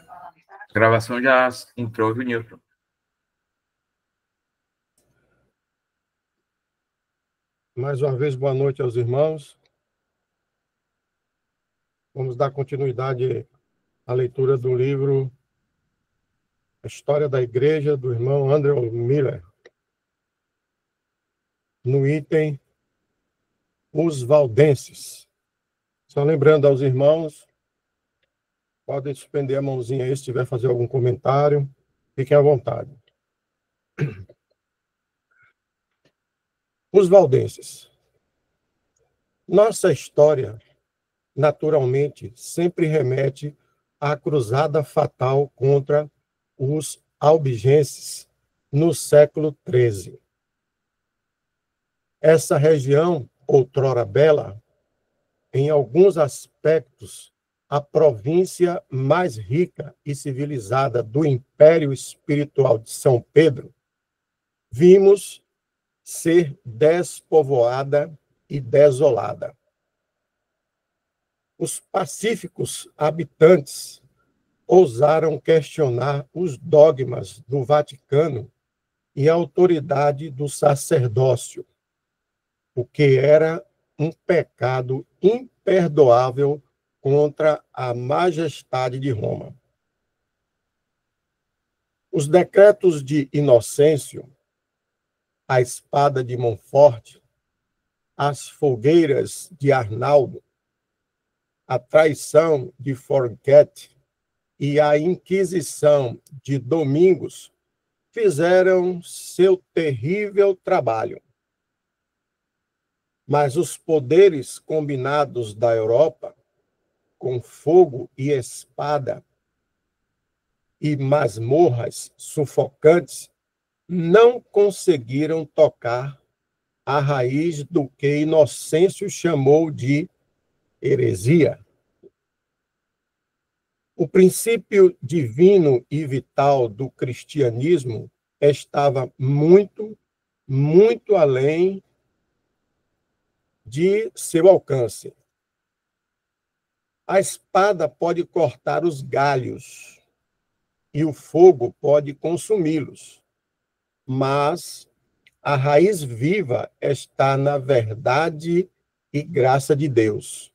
A gravação já entrou, viu, Nilton? Mais uma vez, boa noite aos irmãos. Vamos dar continuidade à leitura do livro A História da Igreja, do irmão Andrew Miller, no item Os Valdenses. Só lembrando aos irmãos, podem suspender a mãozinha aí se tiver fazer algum comentário. Fiquem à vontade. Os Valdenses. Nossa história, naturalmente, sempre remete à cruzada fatal contra os albigenses no século XIII. Essa região, outrora bela, em alguns aspectos, a província mais rica e civilizada do Império Espiritual de São Pedro, vimos ser despovoada e desolada. Os pacíficos habitantes ousaram questionar os dogmas do Vaticano e a autoridade do sacerdócio, o que era um pecado imperdoável contra a majestade de Roma. Os decretos de Inocêncio, a espada de Montfort, as fogueiras de Arnaldo, a traição de Forquet e a Inquisição de Domingos fizeram seu terrível trabalho. Mas os poderes combinados da Europa, com fogo e espada e masmorras sufocantes, não conseguiram tocar a raiz do que Inocêncio chamou de heresia. O princípio divino e vital do cristianismo estava muito, muito além de seu alcance. A espada pode cortar os galhos e o fogo pode consumi-los, mas a raiz viva está na verdade e graça de Deus,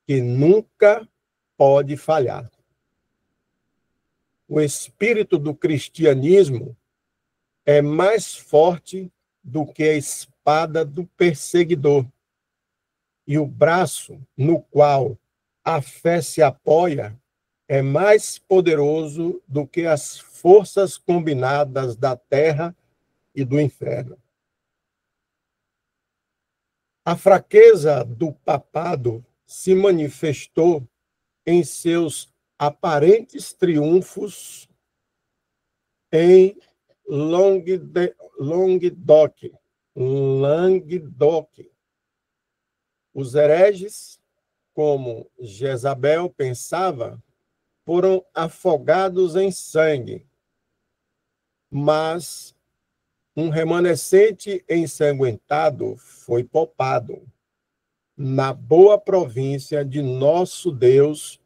que nunca pode falhar. O espírito do cristianismo é mais forte do que a espada do perseguidor, e o braço no qual a fé se apoia é mais poderoso do que as forças combinadas da terra e do inferno. A fraqueza do papado se manifestou em seus aparentes triunfos em Languedoc. Os hereges, como Jezabel pensava, foram afogados em sangue, mas um remanescente ensanguentado foi poupado na boa província de nosso Deus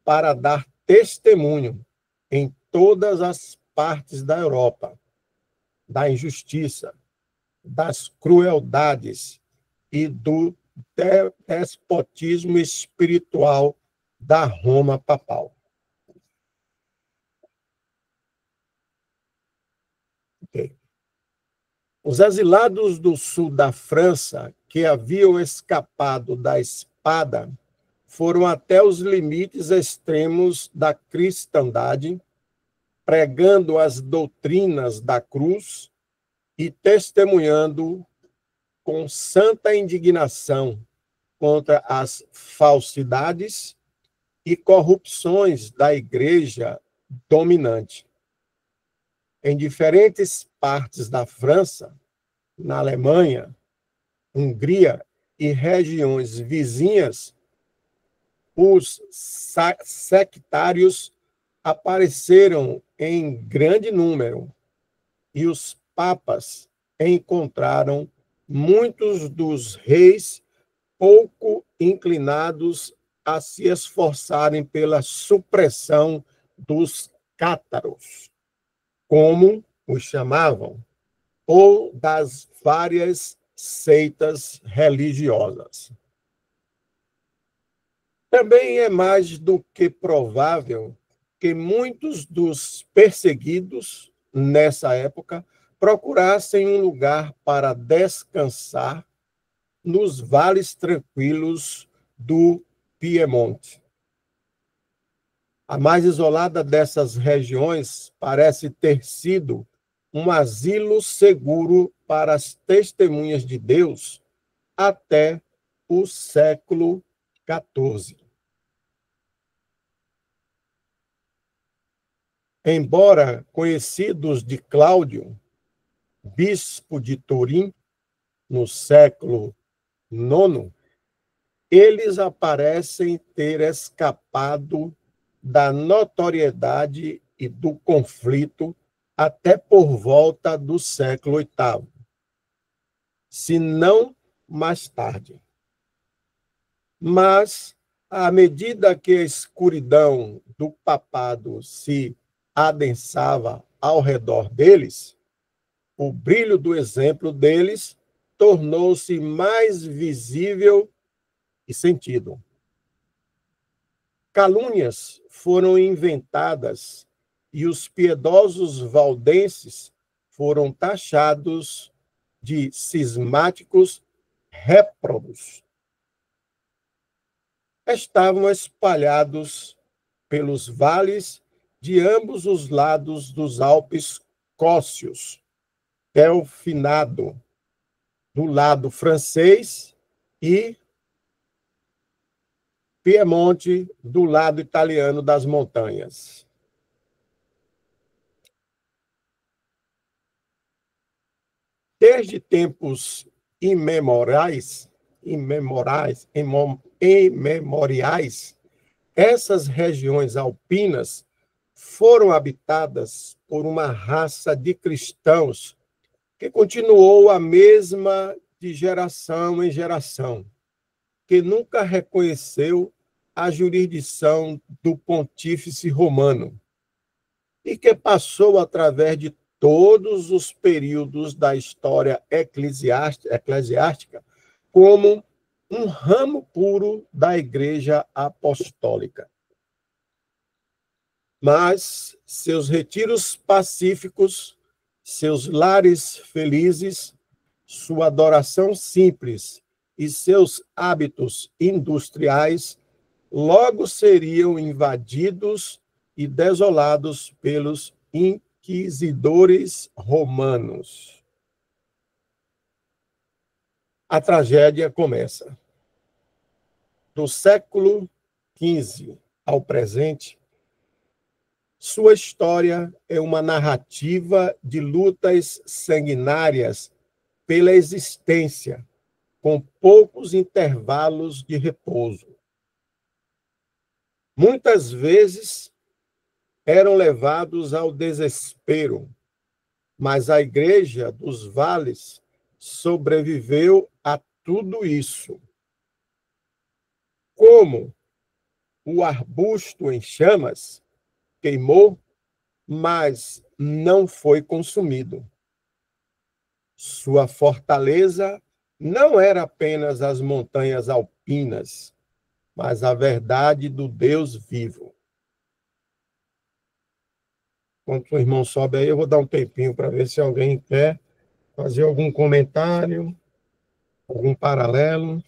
para dar testemunho em todas as partes da Europa da injustiça, das crueldades e do despotismo espiritual da Roma papal. Okay. Os exilados do sul da França, que haviam escapado da espada, foram até os limites extremos da cristandade, pregando as doutrinas da cruz e testemunhando com santa indignação contra as falsidades e corrupções da igreja dominante. Em diferentes partes da França, na Alemanha, Hungria e regiões vizinhas, os sectários apareceram em grande número e os papas encontraram muitos dos reis pouco inclinados a se esforçarem pela supressão dos cátaros, como os chamavam, ou das várias seitas religiosas. Também é mais do que provável que muitos dos perseguidos nessa época procurassem um lugar para descansar nos vales tranquilos do Piemonte. A mais isolada dessas regiões parece ter sido um asilo seguro para as testemunhas de Deus até o século XIV. Embora conhecidos de Cláudio, bispo de Turim, no século IX, eles aparecem ter escapado da notoriedade e do conflito até por volta do século VIII, se não mais tarde. Mas, à medida que a escuridão do papado se adensava ao redor deles, o brilho do exemplo deles tornou-se mais visível e sentido. Calúnias foram inventadas e os piedosos valdenses foram taxados de cismáticos réprobos. Estavam espalhados pelos vales de ambos os lados dos Alpes Cócios, Delfinado, do lado francês, e Piemonte, do lado italiano das montanhas. Desde tempos imemoriais, essas regiões alpinas foram habitadas por uma raça de cristãos que continuou a mesma de geração em geração, que nunca reconheceu a jurisdição do pontífice romano e que passou através de todos os períodos da história eclesiástica como um ramo puro da Igreja Apostólica. Mas seus retiros pacíficos, seus lares felizes, sua adoração simples e seus hábitos industriais logo seriam invadidos e desolados pelos inquisidores romanos. A tragédia começa. Do século XV ao presente, sua história é uma narrativa de lutas sanguinárias pela existência, com poucos intervalos de repouso. Muitas vezes eram levados ao desespero, mas a Igreja dos Vales sobreviveu a tudo isso. Como o arbusto em chamas, queimou, mas não foi consumido. Sua fortaleza não era apenas as montanhas alpinas, mas a verdade do Deus vivo. Enquanto o irmão sobe aí, eu vou dar um tempinho para ver se alguém quer fazer algum comentário, algum paralelo.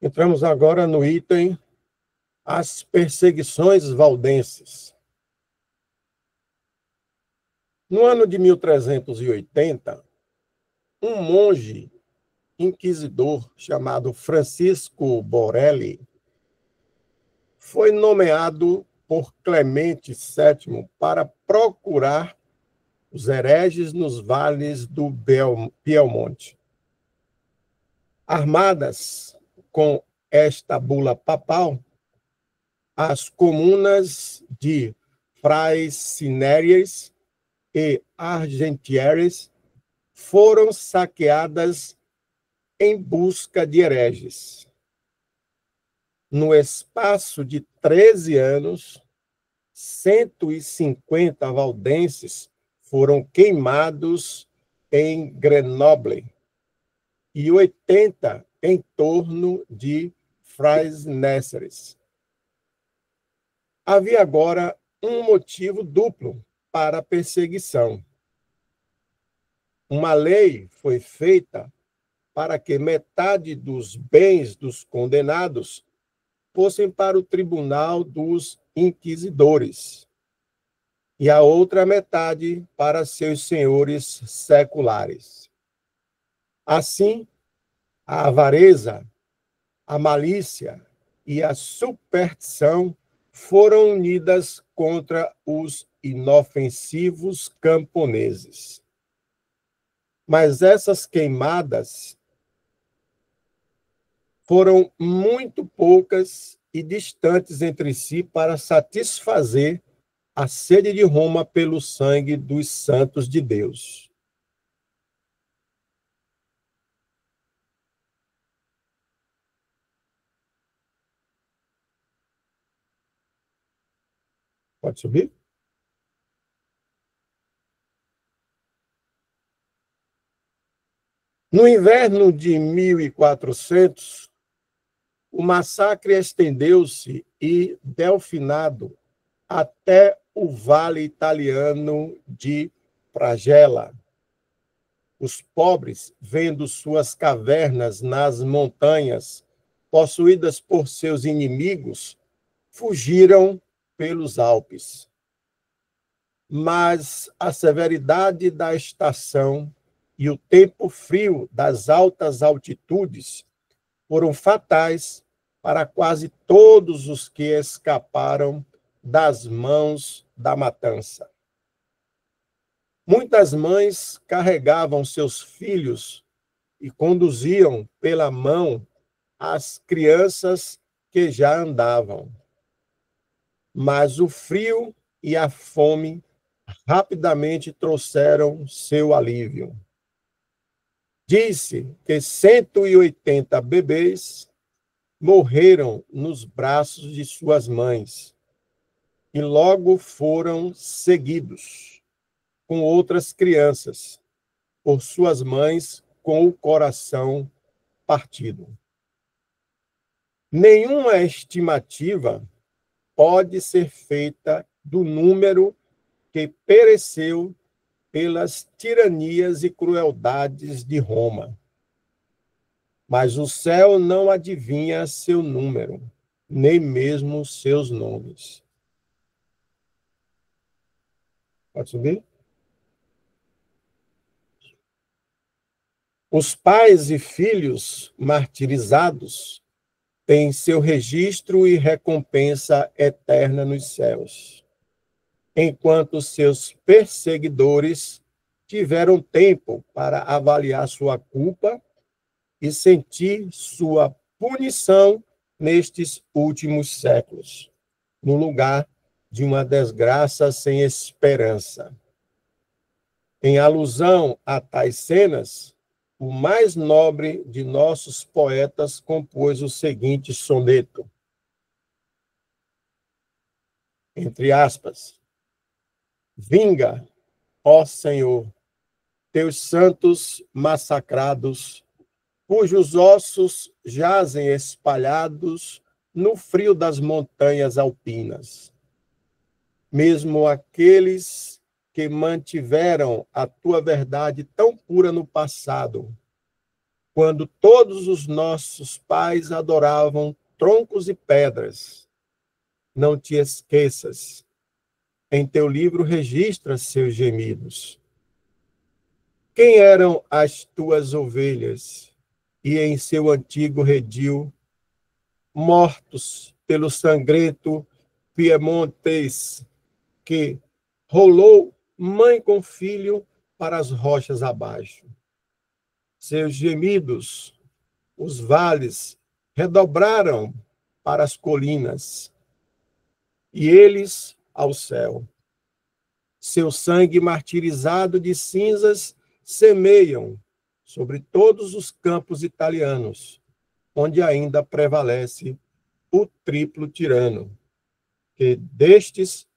Entramos agora no item As Perseguições Valdenses. No ano de 1380, um monge inquisidor chamado Francisco Borelli foi nomeado por Clemente VII para procurar os hereges nos vales do Piemonte. Armadas com esta bula papal, as comunas de Fraicinérias e Argentieres foram saqueadas em busca de hereges. No espaço de 13 anos, 150 valdenses foram queimados em Grenoble e 80 em torno de Fraises. Havia agora um motivo duplo para a perseguição. Uma lei foi feita para que metade dos bens dos condenados fossem para o tribunal dos inquisidores e a outra metade para seus senhores seculares. Assim, a avareza, a malícia e a superstição foram unidas contra os inofensivos camponeses. Mas essas queimadas foram muito poucas e distantes entre si para satisfazer a sede de Roma pelo sangue dos santos de Deus. Pode subir? No inverno de 1400, o massacre estendeu-se e delfinado até o vale italiano de Pragela. Os pobres, vendo suas cavernas nas montanhas possuídas por seus inimigos, fugiram pelos Alpes. Mas a severidade da estação e o tempo frio das altas altitudes foram fatais para quase todos os que escaparam das mãos da matança. Muitas mães carregavam seus filhos e conduziam pela mão as crianças que já andavam. Mas o frio e a fome rapidamente trouxeram seu alívio. Disse que 180 bebês morreram nos braços de suas mães e logo foram seguidos com outras crianças por suas mães com o coração partido. Nenhuma estimativa pode ser feita do número que pereceu pelas tiranias e crueldades de Roma. Mas o céu não adivinha seu número, nem mesmo seus nomes. Pode subir? Os pais e filhos martirizados têm seu registro e recompensa eterna nos céus, enquanto seus perseguidores tiveram tempo para avaliar sua culpa e sentir sua punição nestes últimos séculos, no lugar de uma desgraça sem esperança. Em alusão a tais cenas, o mais nobre de nossos poetas compôs o seguinte soneto, entre aspas: vinga, ó Senhor, teus santos massacrados, cujos ossos jazem espalhados no frio das montanhas alpinas. Mesmo aqueles que mantiveram a tua verdade tão pura no passado, quando todos os nossos pais adoravam troncos e pedras, não te esqueças. Em teu livro registra seus gemidos. Quem eram as tuas ovelhas? E em seu antigo redil, mortos pelo sangrento piemontês, que rolou mãe com filho para as rochas abaixo. Seus gemidos os vales redobraram para as colinas, e eles ao céu. Seu sangue martirizado de cinzas semeiam sobre todos os campos italianos, onde ainda prevalece o triplo tirano, que destes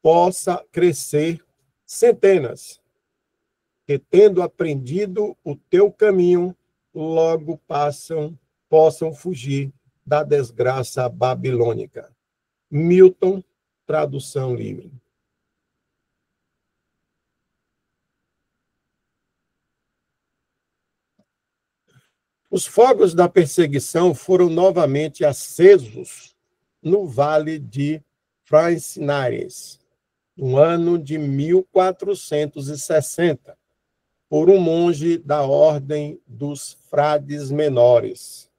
possa crescer centenas, que tendo aprendido o teu caminho, logo possam fugir da desgraça babilônica. Milton, tradução livre. Os fogos da perseguição foram novamente acesos no vale de Francinares, no ano de 1460, por um monge da Ordem dos Frades Menores,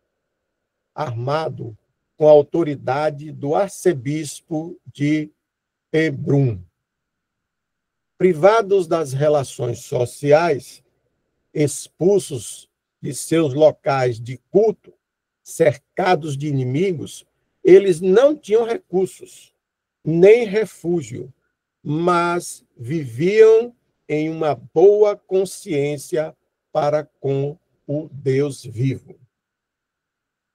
armado com a autoridade do arcebispo de Hebrum. Privados das relações sociais, expulsos de seus locais de culto, cercados de inimigos, eles não tinham recursos, nem refúgio, mas viviam em uma boa consciência para com o Deus vivo.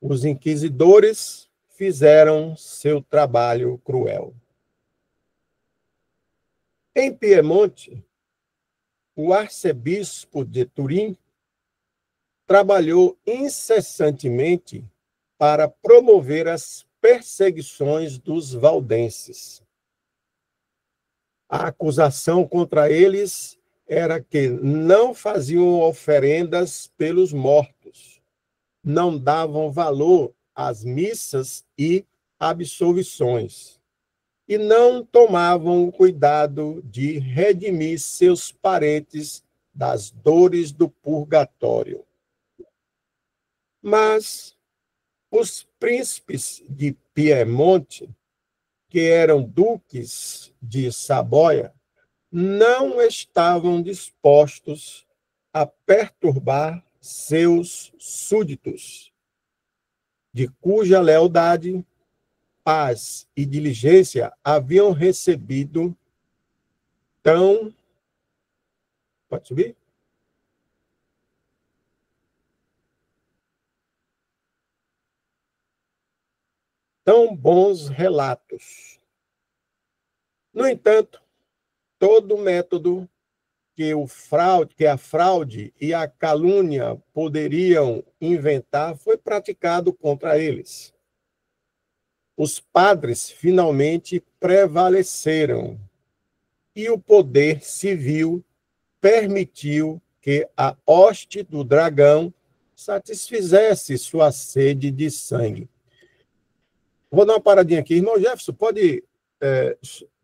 Os inquisidores fizeram seu trabalho cruel. Em Piemonte, o arcebispo de Turim trabalhou incessantemente para promover as perseguições dos valdenses. A acusação contra eles era que não faziam oferendas pelos mortos, não davam valor às missas e absolvições, e não tomavam o cuidado de redimir seus parentes das dores do purgatório. Mas os príncipes de Piemonte, que eram duques de Saboia, não estavam dispostos a perturbar seus súditos, de cuja lealdade, paz e diligência haviam recebido tão... Pode subir? Tão bons relatos. No entanto, todo método que a fraude e a calúnia poderiam inventar foi praticado contra eles. Os padres finalmente prevaleceram e o poder civil permitiu que a hoste do dragão satisfizesse sua sede de sangue. Vou dar uma paradinha aqui. Irmão Jefferson, pode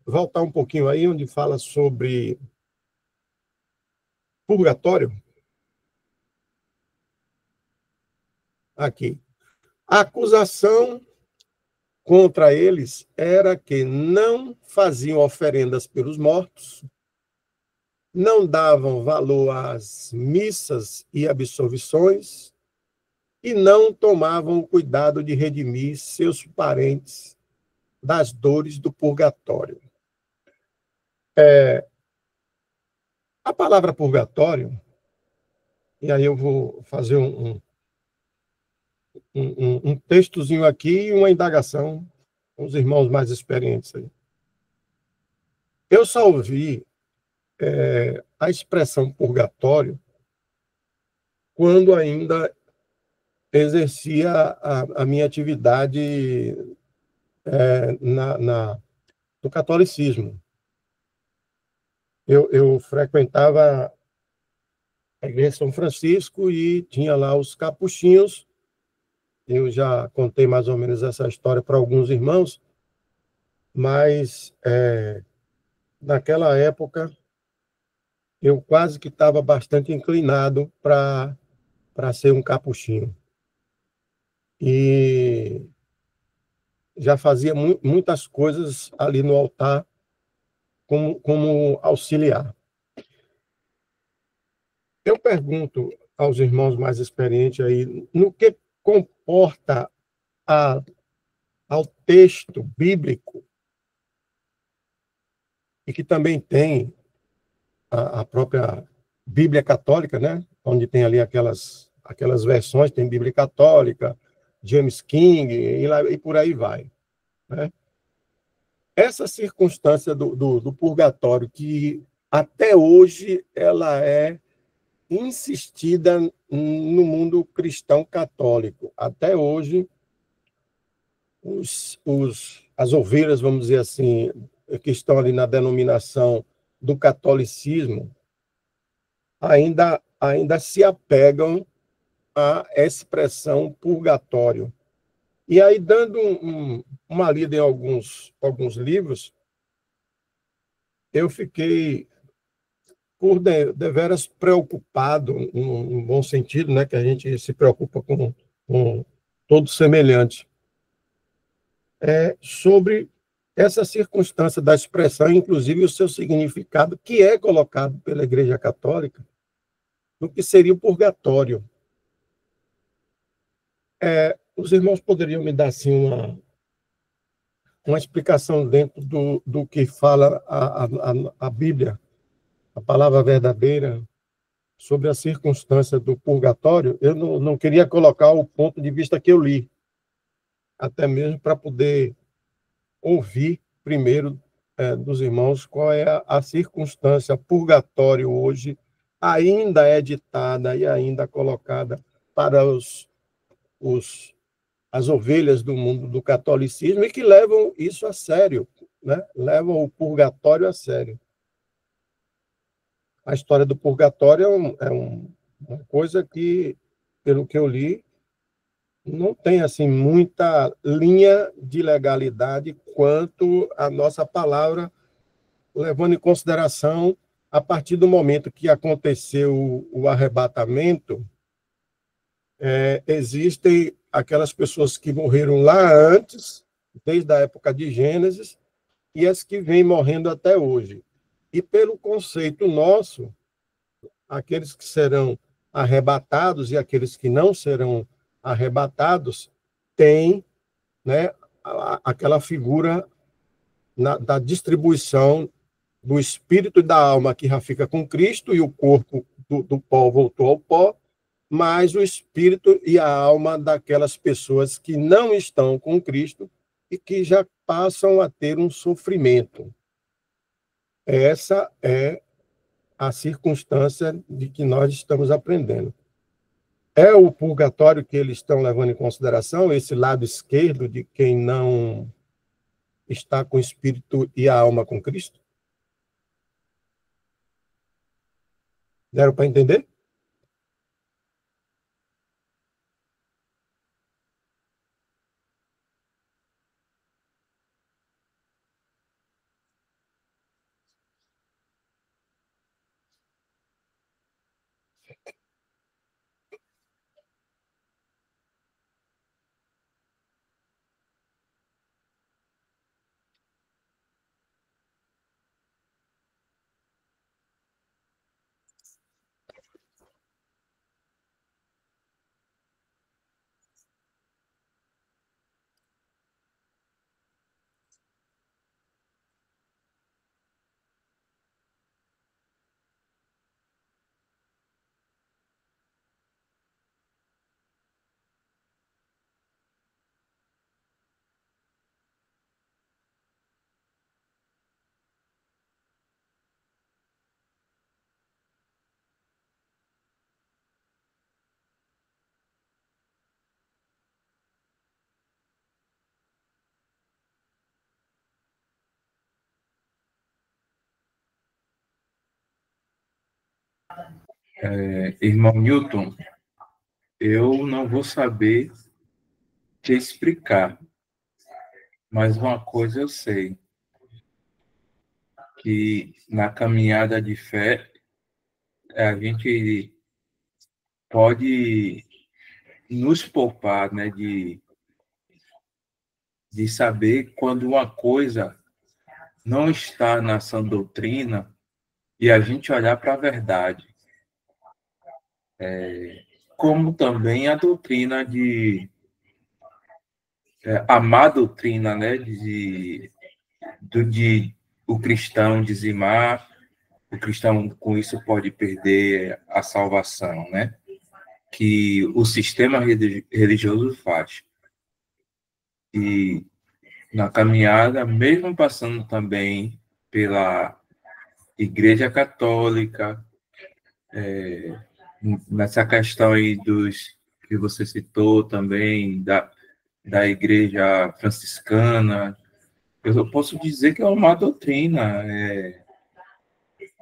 voltar um pouquinho aí, onde fala sobre purgatório? Aqui. A acusação contra eles era que não faziam oferendas pelos mortos, não davam valor às missas e absolvições e não tomavam o cuidado de redimir seus parentes das dores do purgatório. A palavra purgatório, e aí eu vou fazer um textozinho aqui e uma indagação com os irmãos mais experientes aí. Eu só ouvi a expressão purgatório quando ainda exercia a minha atividade no catolicismo. Eu frequentava a igreja de São Francisco e tinha lá os capuchinhos. Eu já contei mais ou menos essa história para alguns irmãos, mas naquela época eu quase que estava bastante inclinado para ser um capuchinho. E já fazia muitas coisas ali no altar como auxiliar. Eu pergunto, aos irmãos mais experientes aí no que comporta ao texto bíblico, e que também tem a própria Bíblia Católica, né? Onde tem ali aquelas versões, tem Bíblia Católica, James King, e por aí vai, né? Essa circunstância do purgatório, que até hoje ela é insistida no mundo cristão católico. Até hoje, as ovelhas, vamos dizer assim, que estão ali na denominação do catolicismo, ainda se apegam à expressão purgatório. E aí, dando uma lida em alguns livros, eu fiquei por deveras preocupado, num bom sentido, né, que a gente se preocupa com todo semelhante, sobre essa circunstância da expressão, inclusive o seu significado, que é colocado pela Igreja Católica, no que seria o purgatório. Os irmãos poderiam me dar assim, uma explicação dentro do que fala a Bíblia, a palavra verdadeira, sobre a circunstância do purgatório? Eu não queria colocar o ponto de vista que eu li, até mesmo para poder ouvir primeiro dos irmãos qual é a circunstância. Purgatório hoje ainda é ditada e ainda colocada para as ovelhas do mundo do catolicismo, e que levam isso a sério, né? Levam o purgatório a sério. A história do purgatório uma coisa que, pelo que eu li, não tem assim muita linha de legalidade quanto a nossa palavra, levando em consideração, a partir do momento que aconteceu o arrebatamento, existem aquelas pessoas que morreram lá antes, desde a época de Gênesis, e as que vêm morrendo até hoje. E pelo conceito nosso, aqueles que serão arrebatados e aqueles que não serão arrebatados têm, né, aquela figura da distribuição do espírito e da alma, que já fica com Cristo, e o corpo do pó voltou ao pó, mas o espírito e a alma daquelas pessoas que não estão com Cristo e que já passam a ter um sofrimento. Essa é a circunstância de que nós estamos aprendendo. É o purgatório que eles estão levando em consideração, esse lado esquerdo de quem não está com o espírito e a alma com Cristo? Deram para entender? Irmão Newton, eu não vou saber te explicar, mas uma coisa eu sei, que na caminhada de fé a gente pode nos poupar, né, de saber quando uma coisa não está na sã doutrina e a gente olhar para a verdade. como também a doutrina a má doutrina, né, de o cristão dizimar, o cristão com isso pode perder a salvação, né, que o sistema religioso faz. E na caminhada, mesmo passando também pela Igreja Católica, nessa questão aí dos que você citou também, da Igreja Franciscana, eu posso dizer que é uma doutrina,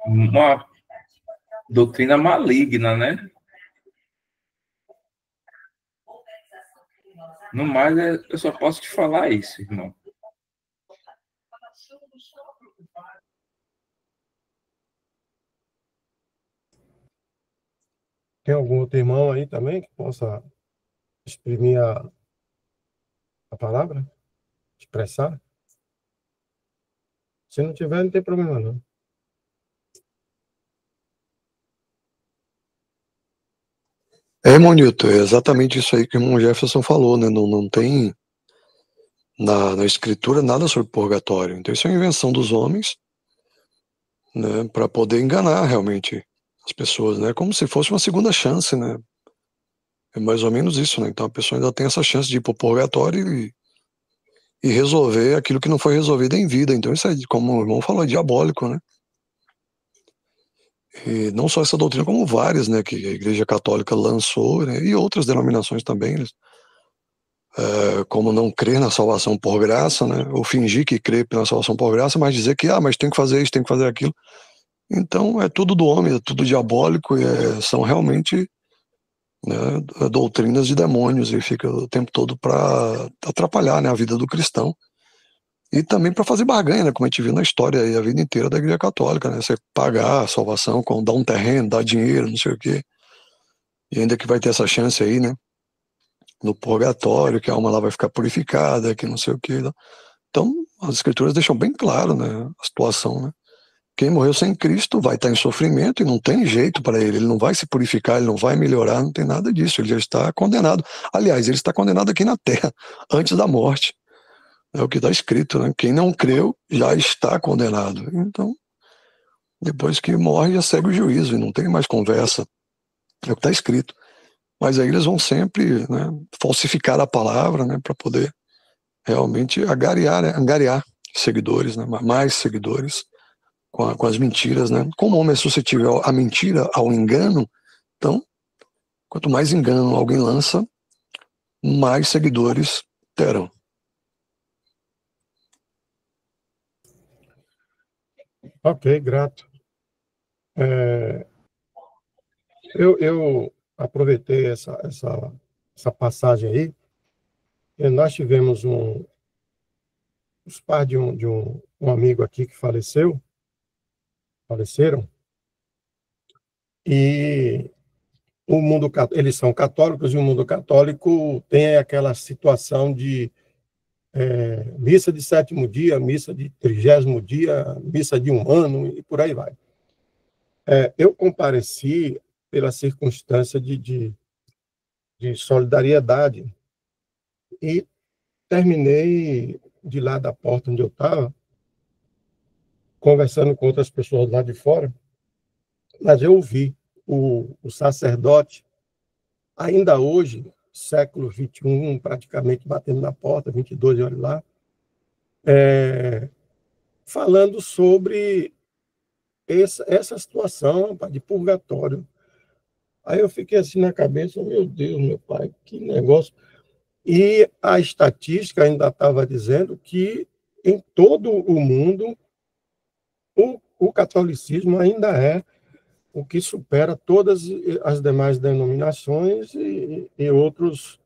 uma doutrina maligna, né? No mais, eu só posso te falar isso, irmão. Tem algum outro irmão aí também que possa exprimir a palavra? Expressar? Se não tiver, não tem problema, não. Irmão Newton, é exatamente isso aí que o irmão Jefferson falou, né? Não tem na escritura nada sobre purgatório. Então isso é uma invenção dos homens, né, para poder enganar realmente as pessoas, né? Como se fosse uma segunda chance, né? É mais ou menos isso, né? Então a pessoa ainda tem essa chance de ir para o purgatório e resolver aquilo que não foi resolvido em vida. Então isso aí, como o irmão falou, é diabólico, né? E não só essa doutrina, como várias, né, que a Igreja Católica lançou, né, e outras denominações também, né, como não crer na salvação por graça, né, ou fingir que crê na salvação por graça, mas dizer que, mas tem que fazer isso, tem que fazer aquilo. Então é tudo do homem, é tudo diabólico, e são realmente, né, doutrinas de demônios, e fica o tempo todo para atrapalhar, né, a vida do cristão. E também para fazer barganha, né, como a gente viu na história aí, a vida inteira da Igreja Católica, né, você pagar a salvação com dar um terreno, dar dinheiro, não sei o quê, e ainda que vai ter essa chance aí, né, no purgatório, que a alma lá vai ficar purificada, que não sei o quê. Então, as escrituras deixam bem claro, né, a situação, né. Quem morreu sem Cristo vai estar em sofrimento e não tem jeito para ele não vai se purificar, ele não vai melhorar, não tem nada disso, ele já está condenado. Aliás, ele está condenado aqui na terra, antes da morte. É o que está escrito, né? Quem não creu já está condenado. Então, depois que morre, já segue o juízo e não tem mais conversa. É o que está escrito. Mas aí eles vão sempre, né, falsificar a palavra, né, para poder realmente angariar, né, seguidores, né, mais seguidores com as mentiras, né? Como o homem é suscetível à mentira, ao engano, então, quanto mais engano alguém lança, mais seguidores terão. Ok, grato. Eu aproveitei essa passagem aí, e nós tivemos os pais de um amigo aqui que faleceram, e eles são católicos, e o mundo católico tem aquela situação de missa de 7º dia, missa de 30º dia, missa de 1 ano, e por aí vai. Eu compareci pela circunstância de solidariedade e terminei de lá da porta onde eu estava, conversando com outras pessoas lá de fora, mas eu ouvi o sacerdote, ainda hoje, século XXI, praticamente batendo na porta, 22, olha lá, falando sobre essa situação de purgatório. Aí eu fiquei assim na cabeça, meu Deus, meu pai, que negócio. E a estatística ainda estava dizendo que em todo o mundo o catolicismo ainda é o que supera todas as demais denominações e outros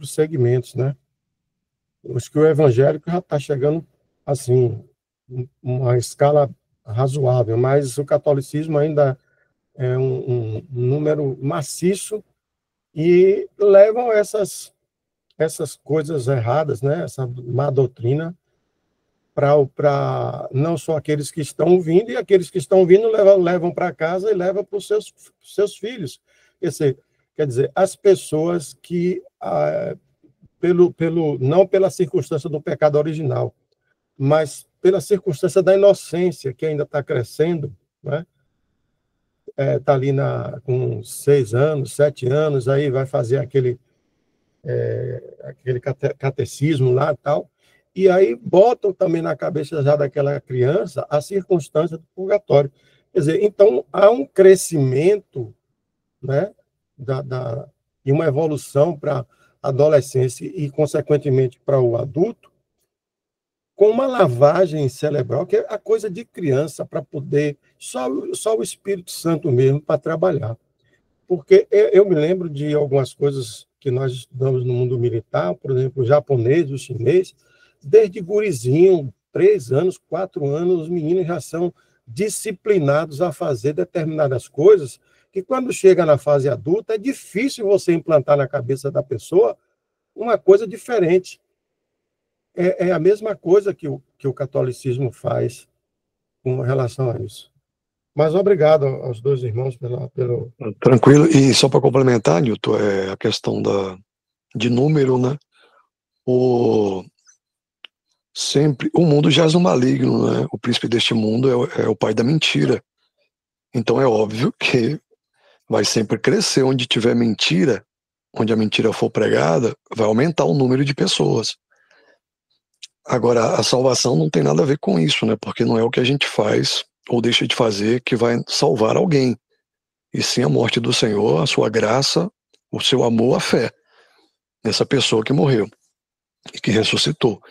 segmentos, né? Acho que o evangélico já está chegando, assim, uma escala razoável, mas o catolicismo ainda é um número maciço e levam essas coisas erradas, né? Essa má doutrina para não só aqueles que estão vindo, e aqueles que estão vindo levam para casa e levam para os seus filhos. Quer dizer, as pessoas que, não pela circunstância do pecado original, mas pela circunstância da inocência, que ainda está crescendo, né? Está ali com 6 anos, 7 anos, aí vai fazer aquele catecismo lá e tal, e aí botam também na cabeça já daquela criança a circunstância do purgatório. Quer dizer, então há um crescimento, né, e uma evolução para a adolescência e, consequentemente, para o adulto, com uma lavagem cerebral, que é a coisa de criança, para poder, só o Espírito Santo mesmo para trabalhar. Porque eu me lembro de algumas coisas que nós estudamos no mundo militar, por exemplo, o japonês, o chinês, desde gurizinho, 3 anos, 4 anos, os meninos já são disciplinados a fazer determinadas coisas, que quando chega na fase adulta, é difícil você implantar na cabeça da pessoa uma coisa diferente. É a mesma coisa que o catolicismo faz com relação a isso. Mas obrigado aos dois irmãos pelo... Tranquilo. E só para complementar, Newton, a questão de número, né? Sempre o mundo jaz no maligno, né? O príncipe deste mundo é o pai da mentira. Então é óbvio que vai sempre crescer onde tiver mentira, onde a mentira for pregada, vai aumentar o número de pessoas. Agora, a salvação não tem nada a ver com isso, né? Porque não é o que a gente faz ou deixa de fazer que vai salvar alguém. E sim a morte do Senhor, a sua graça, o seu amor, a fé nessa pessoa que morreu e que ressuscitou.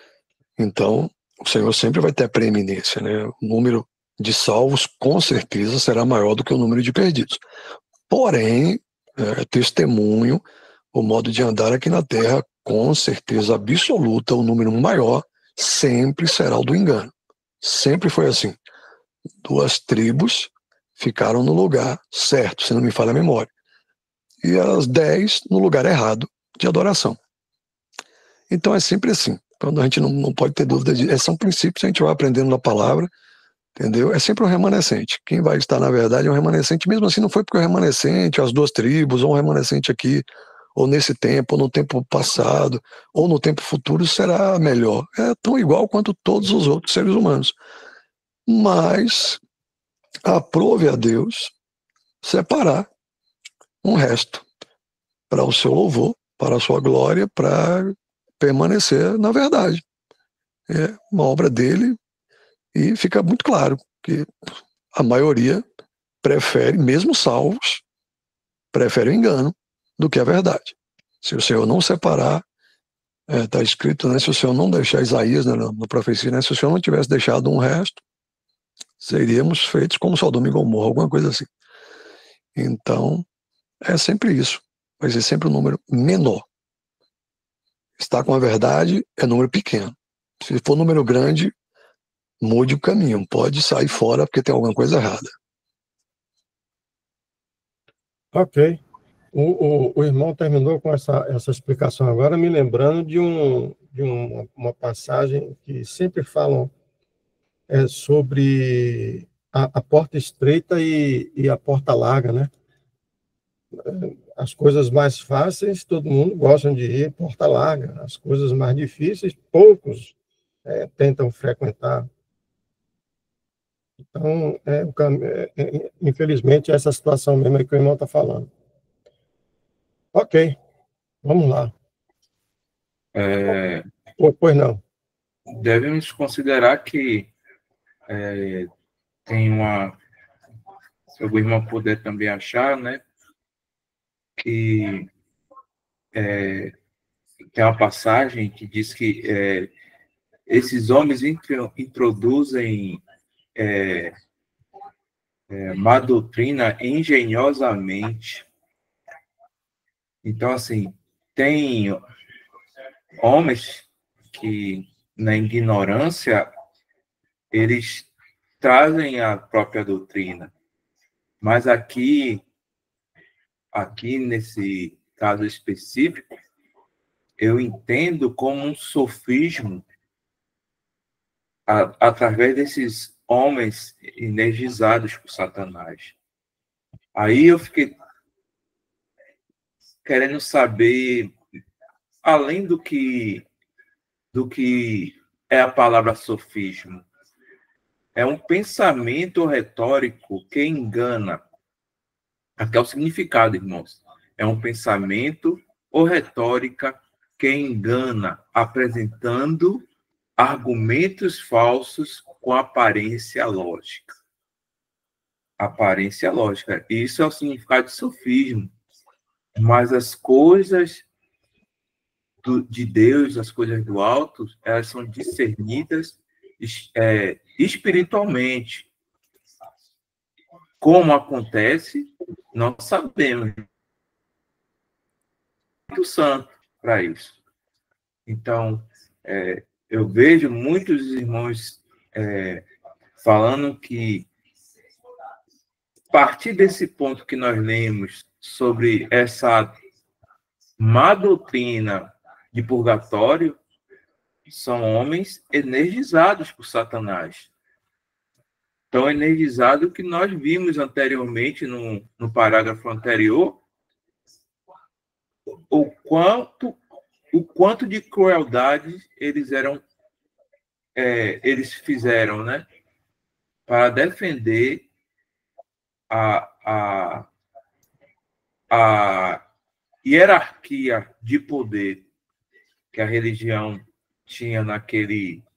Então, o Senhor sempre vai ter a preeminência, né? O número de salvos, com certeza, será maior do que o número de perdidos. Porém, testemunho, o modo de andar aqui na Terra, com certeza absoluta, o número maior sempre será o do engano. Sempre foi assim. 2 tribos ficaram no lugar certo, se não me falha a memória. E as 10 no lugar errado de adoração. Então é sempre assim. Quando a gente não pode ter dúvida disso. São princípios que a gente vai aprendendo na palavra, entendeu? É sempre um remanescente. Quem vai estar, na verdade, é um remanescente. Mesmo assim, não foi porque o remanescente, as 2 tribos, ou um remanescente aqui, ou nesse tempo, ou no tempo passado, ou no tempo futuro, será melhor. É tão igual quanto todos os outros seres humanos. Mas aprove a Deus separar um resto para o seu louvor, para a sua glória, para permanecer na verdade. É uma obra dele e fica muito claro que a maioria prefere, mesmo salvos, prefere o engano do que a verdade. Se o Senhor não separar, está escrito, né, se o Senhor não deixar Isaías, né, na profecia, né, se o Senhor não tivesse deixado um resto, seríamos feitos como Sodoma e Gomorra, alguma coisa assim. Então, é sempre isso. Vai ser sempre um número menor. Estar com a verdade é número pequeno. Se for número grande, mude o caminho. Pode sair fora porque tem alguma coisa errada. Ok. O irmão terminou com essa explicação agora, me lembrando de uma passagem que sempre falam sobre a porta estreita e a porta larga, né? As coisas mais fáceis, todo mundo gosta de ir porta larga. As coisas mais difíceis, poucos tentam frequentar. Então, infelizmente, essa situação mesmo é que o irmão está falando. Ok, vamos lá. Pois não. Devemos considerar que tem se o irmão puder também achar, né, que tem uma passagem que diz que esses homens introduzem má doutrina engenhosamente. Então, assim, tem homens que, na ignorância, eles trazem a própria doutrina. Mas aqui nesse caso específico, eu entendo como um sofismo através desses homens energizados por Satanás. Aí eu fiquei querendo saber, além do que é a palavra sofismo, é um pensamento retórico que engana. Aqui é o significado, irmãos. É um pensamento ou retórica que engana, apresentando argumentos falsos com aparência lógica. Aparência lógica. Isso é o significado de sofismo. Mas as coisas de Deus, as coisas do alto, elas são discernidas espiritualmente. Como acontece, não sabemos. Muito santo para isso. Então, eu vejo muitos irmãos falando que, a partir desse ponto que nós lemos sobre essa má doutrina de purgatório, são homens energizados por Satanás. Tão energizado que nós vimos anteriormente, no parágrafo anterior, o quanto de crueldade eles fizeram, né, para defender a hierarquia de poder que a religião tinha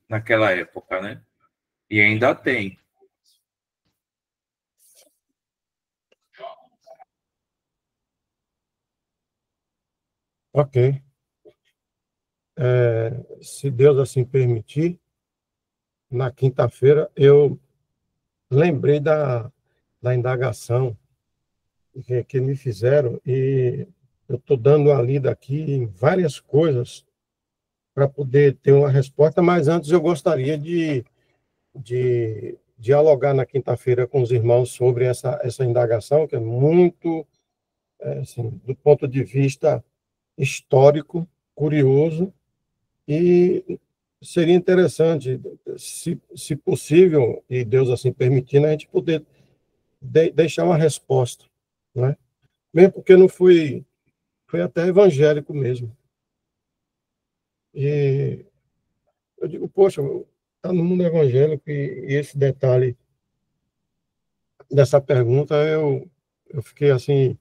naquela época, né? E ainda tem. Ok. Se Deus assim permitir, na quinta-feira eu lembrei da indagação que me fizeram e eu estou dando uma lida aqui em várias coisas para poder ter uma resposta, mas antes eu gostaria de dialogar na quinta-feira com os irmãos sobre essa indagação, que é muito, assim, do ponto de vista histórico, curioso, e seria interessante, se possível, e Deus assim permitindo, a gente poder deixar uma resposta, né? Mesmo porque não fui até evangélico mesmo. E eu digo, poxa, está no mundo evangélico e esse detalhe dessa pergunta eu fiquei assim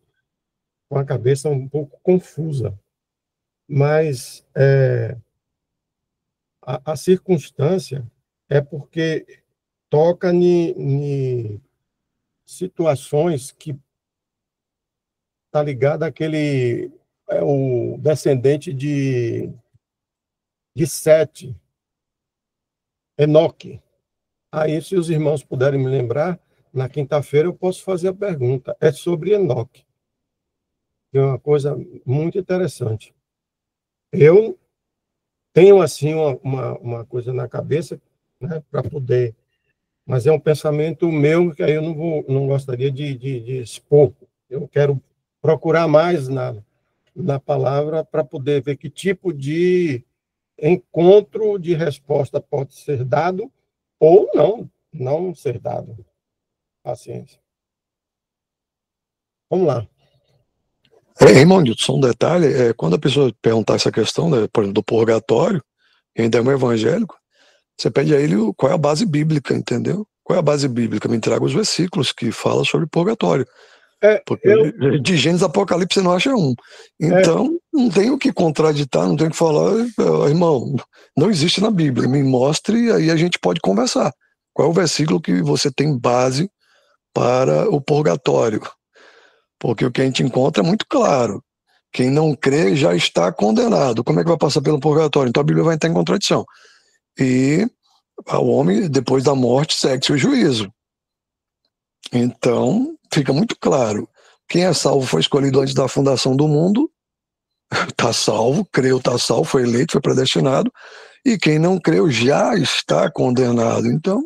com a cabeça um pouco confusa, mas a circunstância é porque toca em situações que tá ligado àquele o descendente de Sete, Enoque. Aí, se os irmãos puderem me lembrar, na quinta-feira eu posso fazer a pergunta. É sobre Enoque. É uma coisa muito interessante. Eu tenho, assim, uma coisa na cabeça, né, para poder... Mas é um pensamento meu que aí eu não gostaria de expor. Eu quero procurar mais na palavra para poder ver que tipo de encontro de resposta pode ser dado ou não ser dado. Paciência. Vamos lá. Irmão, só um detalhe, quando a pessoa perguntar essa questão, né, por exemplo, do purgatório, e ainda é um evangélico, você pede a ele qual é a base bíblica, entendeu? Qual é a base bíblica? Me traga os versículos que falam sobre purgatório. Porque de Gênesis Apocalipse você não acha um. Então, não tem o que contraditar, não tem o que falar, irmão, não existe na Bíblia, me mostre e aí a gente pode conversar. Qual é o versículo que você tem base para o purgatório? Porque o que a gente encontra é muito claro. Quem não crê já está condenado. Como é que vai passar pelo purgatório? Então a Bíblia vai entrar em contradição. E o homem, depois da morte, segue-se o juízo. Então, fica muito claro. Quem é salvo foi escolhido antes da fundação do mundo, está salvo, creu, está salvo, foi eleito, foi predestinado, e quem não creu já está condenado. Então,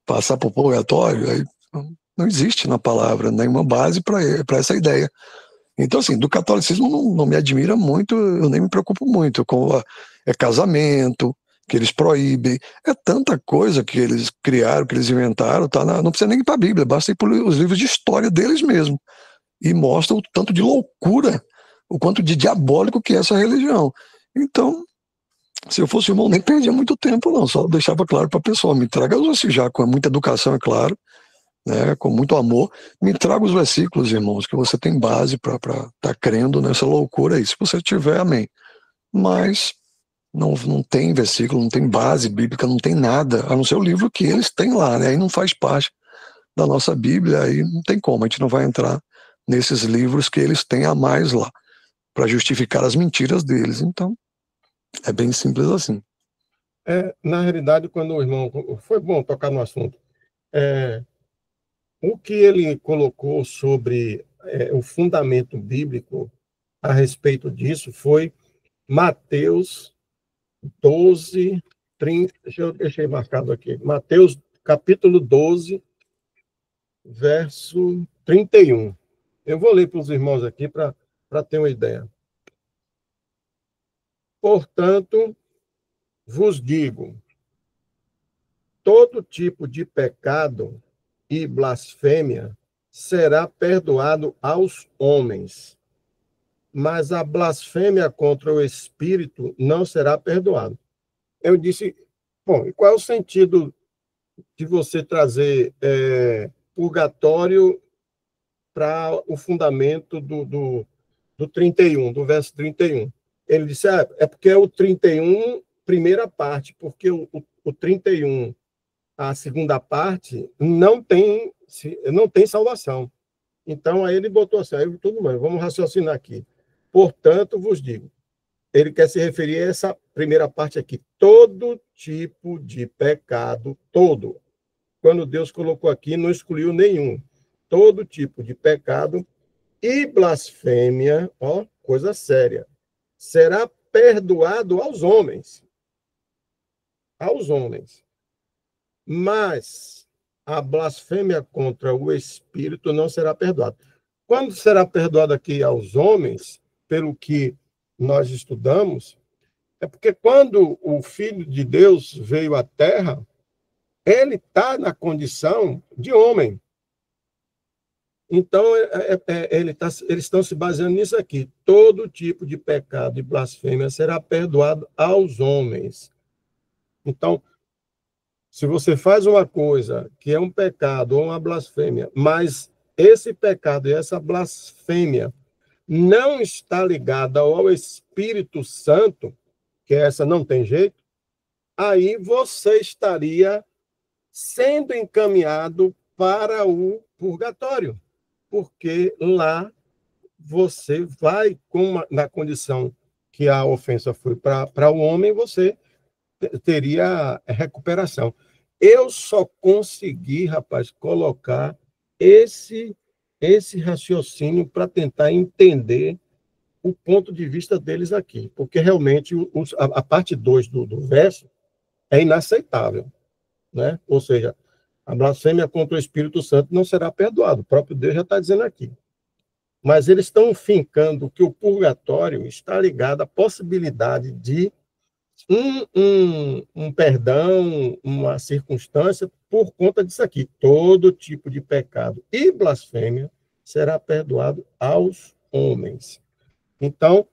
passar por purgatório, aí não existe na palavra nenhuma base para essa ideia. Então, assim, do catolicismo não me admira muito, eu nem me preocupo muito com casamento, que eles proíbem, é tanta coisa que eles criaram, que eles inventaram, não precisa nem ir para a Bíblia, basta ir para os livros de história deles mesmo. e mostra o tanto de loucura, o quanto de diabólico que é essa religião. Então, se eu fosse irmão, nem perdia muito tempo, não, só deixava claro para a pessoa, me traga já com muita educação, é claro, né, com muito amor, me traga os versículos, irmãos, que você tem base para estar crendo nessa loucura aí. Se você tiver, amém. Mas não tem versículo, não tem base bíblica, não tem nada, a não ser o livro que eles têm lá, né? Aí não faz parte da nossa Bíblia, aí não tem como, a gente não vai entrar nesses livros que eles têm a mais lá, para justificar as mentiras deles. Então, é bem simples assim. Na realidade, quando o irmão... Foi bom tocar no assunto. O que ele colocou sobre o fundamento bíblico a respeito disso foi Mateus 12, 30... Deixei marcado aqui. Mateus, capítulo 12, verso 31. Eu vou ler para os irmãos aqui para ter uma ideia. Portanto, vos digo, todo tipo de pecado e blasfêmia será perdoado aos homens, mas a blasfêmia contra o Espírito não será perdoada. Eu disse, bom, e qual é o sentido de você trazer purgatório para o fundamento do 31, do verso 31? Ele disse, é porque é o 31, primeira parte, porque o 31, a segunda parte, não tem salvação. Então, aí ele botou assim, aí tudo bem, vamos raciocinar aqui. Portanto, vos digo, ele quer se referir a essa primeira parte aqui, todo tipo de pecado, todo. Quando Deus colocou aqui, não excluiu nenhum. Todo tipo de pecado e blasfêmia, ó, coisa séria, será perdoado aos homens. Aos homens. Mas a blasfêmia contra o Espírito não será perdoada. Quando será perdoado aqui aos homens, pelo que nós estudamos, é porque quando o Filho de Deus veio à Terra, ele está na condição de homem. Então, eles estão se baseando nisso aqui. Todo tipo de pecado e blasfêmia será perdoado aos homens. Então, se você faz uma coisa que é um pecado ou uma blasfêmia, mas esse pecado e essa blasfêmia não está ligada ao Espírito Santo, que essa não tem jeito, aí você estaria sendo encaminhado para o purgatório, porque lá você vai, na condição que a ofensa foi para o homem, você teria recuperação. Eu só consegui, rapaz, colocar esse raciocínio para tentar entender o ponto de vista deles aqui, porque realmente a parte 2 do verso é inaceitável, né? Ou seja, a blasfêmia contra o Espírito Santo não será perdoada, o próprio Deus já está dizendo aqui. Mas eles estão fincando que o purgatório está ligado à possibilidade de um perdão, uma circunstância por conta disso aqui. Todo tipo de pecado e blasfêmia será perdoado aos homens. Então,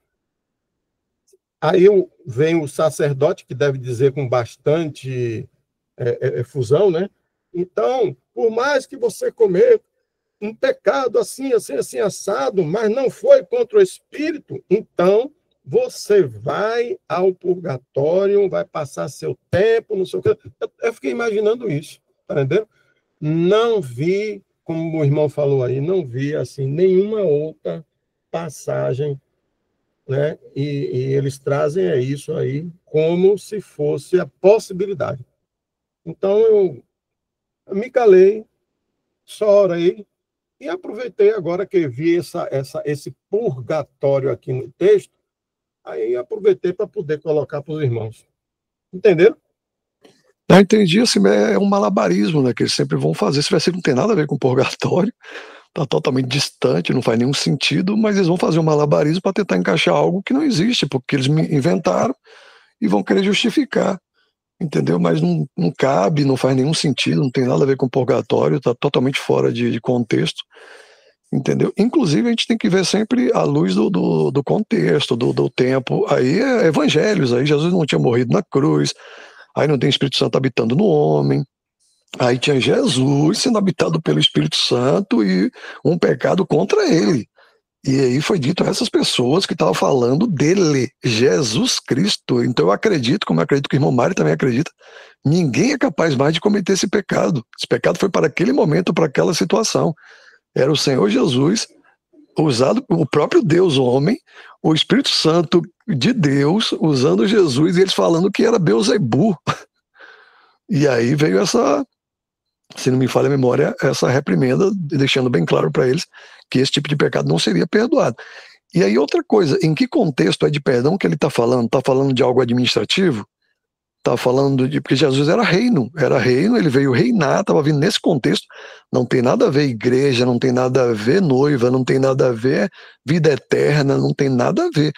aí vem o sacerdote, que deve dizer com bastante efusão, né? Então, por mais que você comer um pecado assim, assado, mas não foi contra o Espírito, então você vai ao purgatório, vai passar seu tempo, não sei o quê. Eu fiquei imaginando isso, tá entendendo? Não vi, como o irmão falou aí, não vi assim nenhuma outra passagem, né? E eles trazem isso aí como se fosse a possibilidade. Então eu me calei, só orei e aproveitei agora que vi esse purgatório aqui no texto. Aí aproveitei para poder colocar para os irmãos. Entenderam? Eu entendi, assim, é um malabarismo, né, que eles sempre vão fazer. Esse versículo não tem nada a ver com purgatório, está totalmente distante, não faz nenhum sentido, mas eles vão fazer um malabarismo para tentar encaixar algo que não existe, porque eles me inventaram e vão querer justificar, entendeu? Mas não cabe, não faz nenhum sentido, não tem nada a ver com purgatório, está totalmente fora de contexto. Entendeu? Inclusive, a gente tem que ver sempre à luz do contexto, do tempo. Aí é evangelhos, aí Jesus não tinha morrido na cruz, aí não tem Espírito Santo habitando no homem, aí tinha Jesus sendo habitado pelo Espírito Santo e um pecado contra ele. E aí foi dito a essas pessoas que estavam falando dele, Jesus Cristo. Então eu acredito, como eu acredito que o irmão Mário também acredita, ninguém é capaz mais de cometer esse pecado. Esse pecado foi para aquele momento, para aquela situação. Era o Senhor Jesus, usado o próprio Deus homem, o Espírito Santo de Deus, usando Jesus, e eles falando que era Beelzebu. E aí veio essa, se não me falha a memória, essa reprimenda, deixando bem claro para eles que esse tipo de pecado não seria perdoado. E aí outra coisa, em que contexto é de perdão que ele está falando? Está falando de algo administrativo? Está falando de... Porque Jesus era reino, ele veio reinar, estava vindo nesse contexto, não tem nada a ver igreja, não tem nada a ver noiva, não tem nada a ver vida eterna, não tem nada a ver.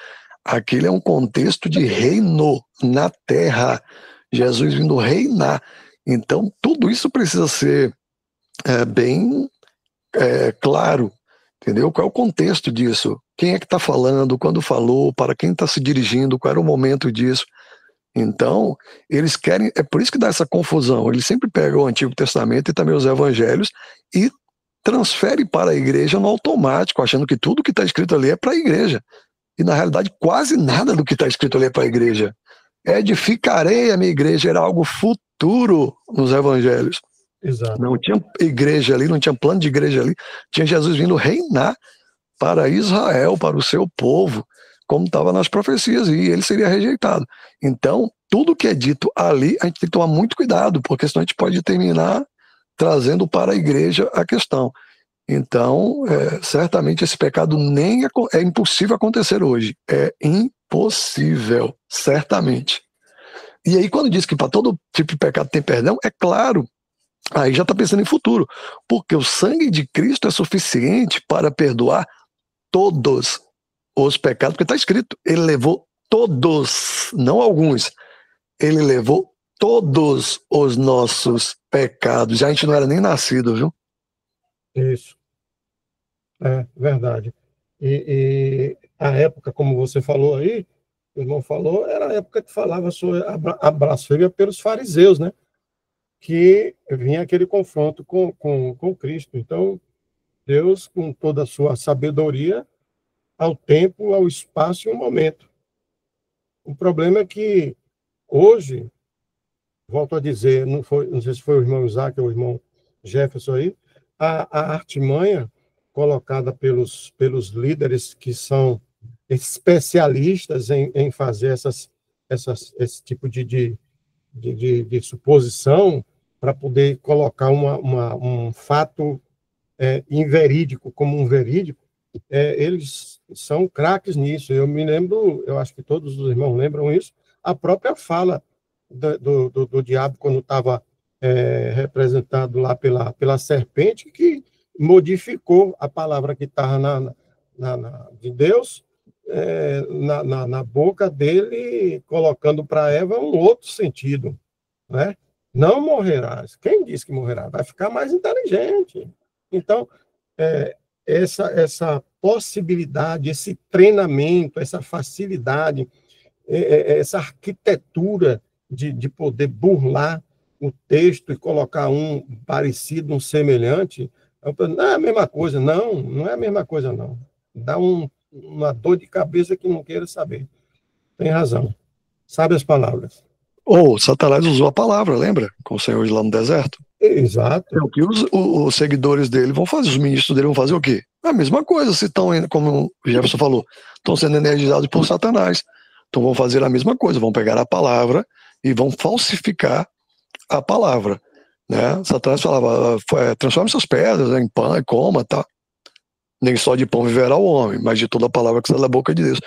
Aquele é um contexto de reino na terra, Jesus vindo reinar. Então, tudo isso precisa ser bem claro, entendeu? Qual é o contexto disso? Quem é que está falando, quando falou, para quem está se dirigindo, qual era o momento disso? Então, eles querem, é por isso que dá essa confusão, eles sempre pegam o Antigo Testamento e também os Evangelhos e transferem para a igreja no automático, achando que tudo que está escrito ali é para a igreja. E na realidade, quase nada do que está escrito ali é para a igreja. Edificarei a minha igreja, era algo futuro nos Evangelhos. Exato. Não tinha igreja ali, não tinha plano de igreja ali, tinha Jesus vindo reinar para Israel, para o seu povo, como estava nas profecias, e ele seria rejeitado. Então, tudo que é dito ali, a gente tem que tomar muito cuidado, porque senão a gente pode terminar trazendo para a igreja a questão. Então, certamente esse pecado nem é impossível acontecer hoje. É impossível, certamente. E aí, quando diz que para todo tipo de pecado tem perdão, é claro, aí já está pensando em futuro, porque o sangue de Cristo é suficiente para perdoar todos os pecados, porque está escrito, ele levou todos, não alguns, ele levou todos os nossos pecados. Já a gente não era nem nascido, viu? Isso. É verdade. E a época, como você falou aí, o irmão falou, era a época que falava sobre a blasfêmia pelos fariseus, né? Que vinha aquele confronto com Cristo. Então, Deus, com toda a sua sabedoria, ao tempo, ao espaço e ao momento. O problema é que hoje, volto a dizer, não sei se foi o irmão Isaac ou o irmão Jefferson aí, a artimanha colocada pelos líderes que são especialistas em fazer esse tipo de suposição para poder colocar um fato inverídico como um verídico, eles são craques nisso. Eu me lembro, eu acho que todos os irmãos lembram isso, a própria fala do diabo quando estava representado lá pela serpente, que modificou a palavra que estava de Deus na boca dele, colocando para Eva um outro sentido, né? Não morrerás. Quem disse que morrerá? Vai ficar mais inteligente. Então, essa possibilidade, esse treinamento, essa facilidade, essa arquitetura de poder burlar o texto e colocar um parecido, um semelhante, não é a mesma coisa, não é a mesma coisa, não. Dá uma dor de cabeça que não queira saber. Tem razão. Sabe as palavras. Satanás usou a palavra, lembra? Com o Senhor lá no deserto. Exato. É o que os seguidores dele vão fazer, os ministros dele vão fazer o quê? A mesma coisa, se estão, como o Jefferson falou, estão sendo energizados por Satanás. Então vão fazer a mesma coisa, vão pegar a palavra e vão falsificar a palavra. Né? Satanás falava, transforme suas pedras em pão e coma, tá? Nem só de pão viverá o homem, mas de toda a palavra que sai da boca de Deus.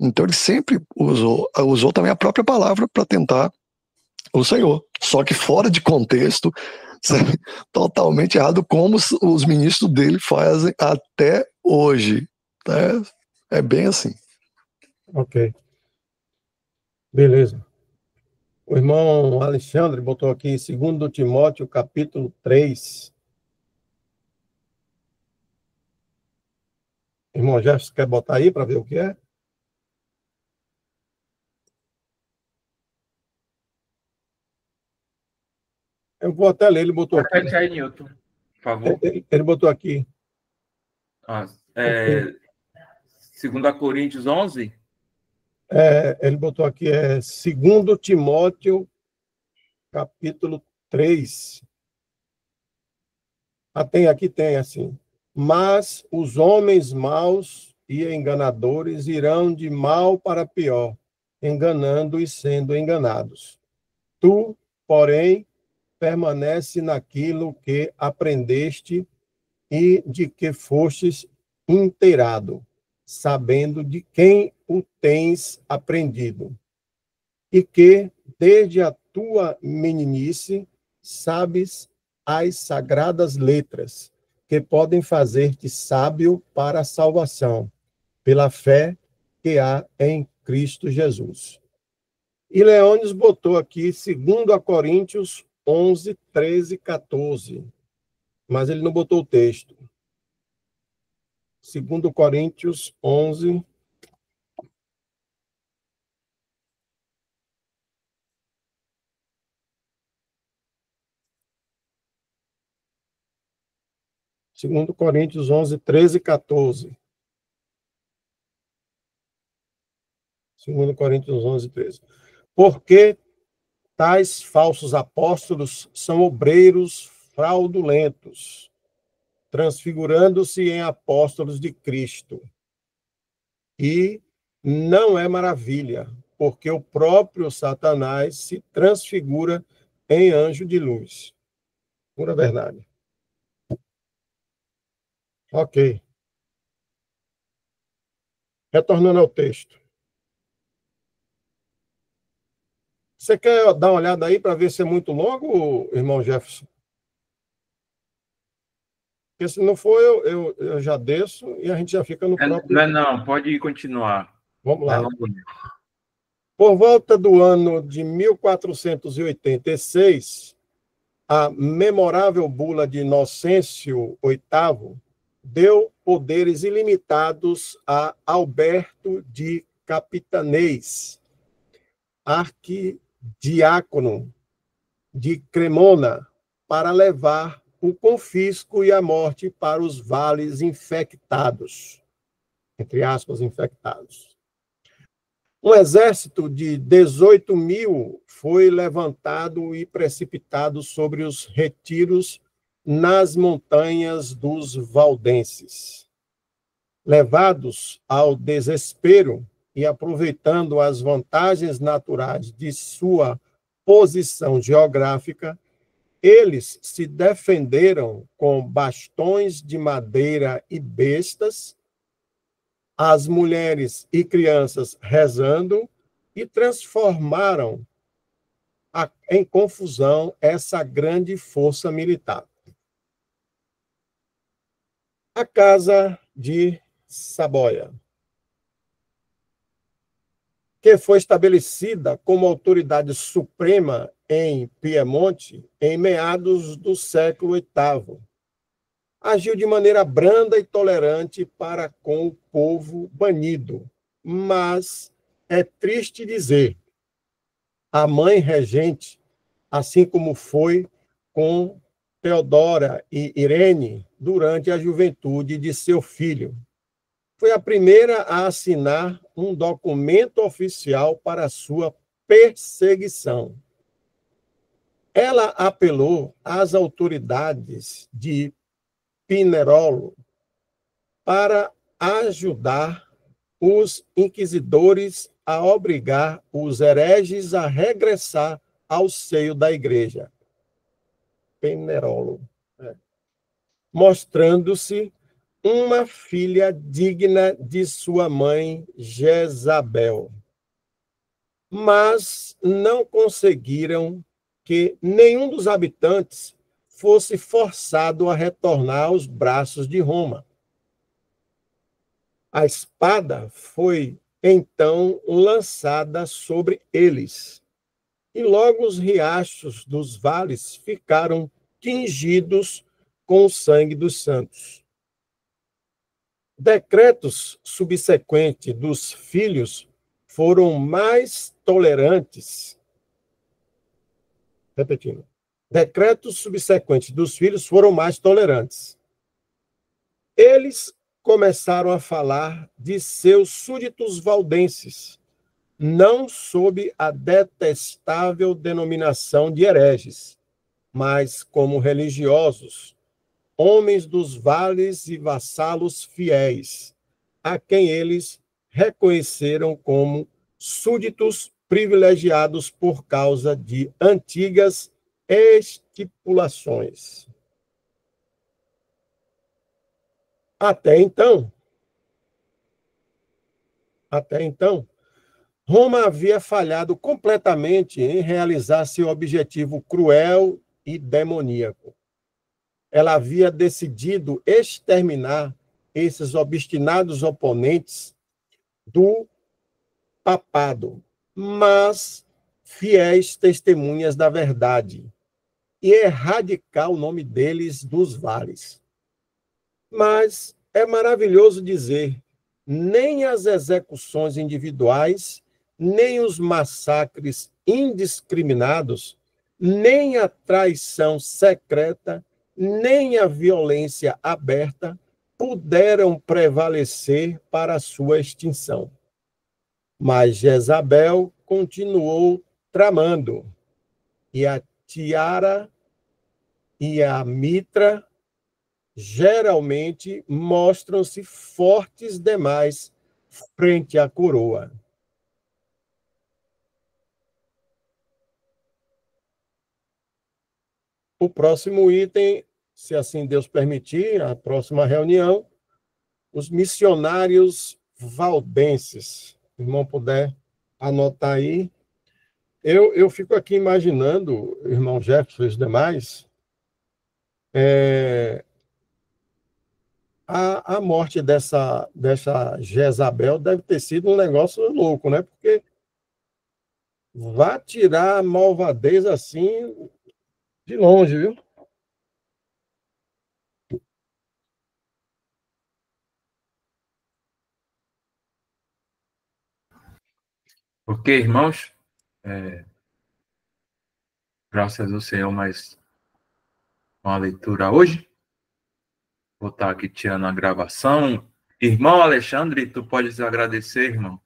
Então ele sempre usou também a própria palavra para tentar o Senhor. Só que fora de contexto, totalmente errado, como os ministros dele fazem até hoje. É bem assim. Ok. Beleza. O irmão Alexandre botou aqui 2 Timóteo, capítulo 3. Irmão Jefferson, quer botar aí para ver o que é? Eu vou até ler, ele botou aqui. Repete aí, Newton, por favor. Ele botou aqui. Ah, 2 Coríntios 11? Ele botou aqui, 2 Timóteo, capítulo 3. Aqui tem assim. Mas os homens maus e enganadores irão de mal para pior, enganando e sendo enganados. Tu, porém, permanece naquilo que aprendeste e de que fostes inteirado, sabendo de quem o tens aprendido, e que, desde a tua meninice, sabes as sagradas letras, que podem fazer-te sábio para a salvação, pela fé que há em Cristo Jesus. E Leônidas botou aqui 2 Coríntios 11, 13, 14, mas ele não botou o texto. 2 Coríntios 11, 2 Coríntios 11, 13 e 14. 2 Coríntios 11, 13. Porque tais falsos apóstolos são obreiros fraudulentos, transfigurando-se em apóstolos de Cristo. E não é maravilha, porque o próprio Satanás se transfigura em anjo de luz. Pura verdade. Ok. Retornando ao texto. Você quer dar uma olhada aí para ver se é muito longo, irmão Jefferson? Porque se não for, eu já desço e a gente já fica no próprio... Não, pode continuar. Vamos lá. Por volta do ano de 1486, a memorável bula de Inocêncio VIII deu poderes ilimitados a Alberto de Capitanês, arquidiácono de Cremona, para levar o confisco e a morte para os vales infectados, entre aspas, infectados. Um exército de 18.000 foi levantado e precipitado sobre os retiros nas montanhas dos valdenses. Levados ao desespero e aproveitando as vantagens naturais de sua posição geográfica, eles se defenderam com bastões de madeira e bestas, as mulheres e crianças rezando, e transformaram em confusão essa grande força militar. A Casa de Saboia, que foi estabelecida como autoridade suprema em Piemonte em meados do século VIII, agiu de maneira branda e tolerante para com o povo banido. Mas é triste dizer, a mãe regente, assim como foi com Teodora e Irene durante a juventude de seu filho, foi a primeira a assinar um documento oficial para sua perseguição. Ela apelou às autoridades de Pinerolo para ajudar os inquisidores a obrigar os hereges a regressar ao seio da igreja. Pinerolo. Mostrando-se uma filha digna de sua mãe Jezabel. Mas não conseguiram que nenhum dos habitantes fosse forçado a retornar aos braços de Roma. A espada foi, então, lançada sobre eles, e logo os riachos dos vales ficaram tingidos com o sangue dos santos. Decretos subsequentes dos filhos foram mais tolerantes. Repetindo. Decretos subsequentes dos filhos foram mais tolerantes. Eles começaram a falar de seus súditos valdenses, não sob a detestável denominação de hereges, mas como religiosos, homens dos vales e vassalos fiéis, a quem eles reconheceram como súditos privilegiados por causa de antigas estipulações. Até então, Roma havia falhado completamente em realizar seu objetivo cruel e demoníaco. Ela havia decidido exterminar esses obstinados oponentes do papado, mas fiéis testemunhas da verdade, e erradicar o nome deles dos vales. Mas é maravilhoso dizer, nem as execuções individuais, nem os massacres indiscriminados, nem a traição secreta, nem a violência aberta puderam prevalecer para a sua extinção. Mas Jezabel continuou tramando, e a tiara e a mitra geralmente mostram-se fortes demais frente à coroa. O próximo item, se assim Deus permitir, a próxima reunião, os missionários valdenses. Se o irmão puder anotar aí. Eu fico aqui imaginando, irmão Jefferson e os demais, a morte dessa Jezabel deve ter sido um negócio louco, né? Porque vai tirar a malvadez assim de longe, viu? Ok, irmãos? Graças ao Senhor, mais uma leitura hoje. Vou estar aqui tirando a gravação. Irmão Alexandre, tu podes agradecer, irmão?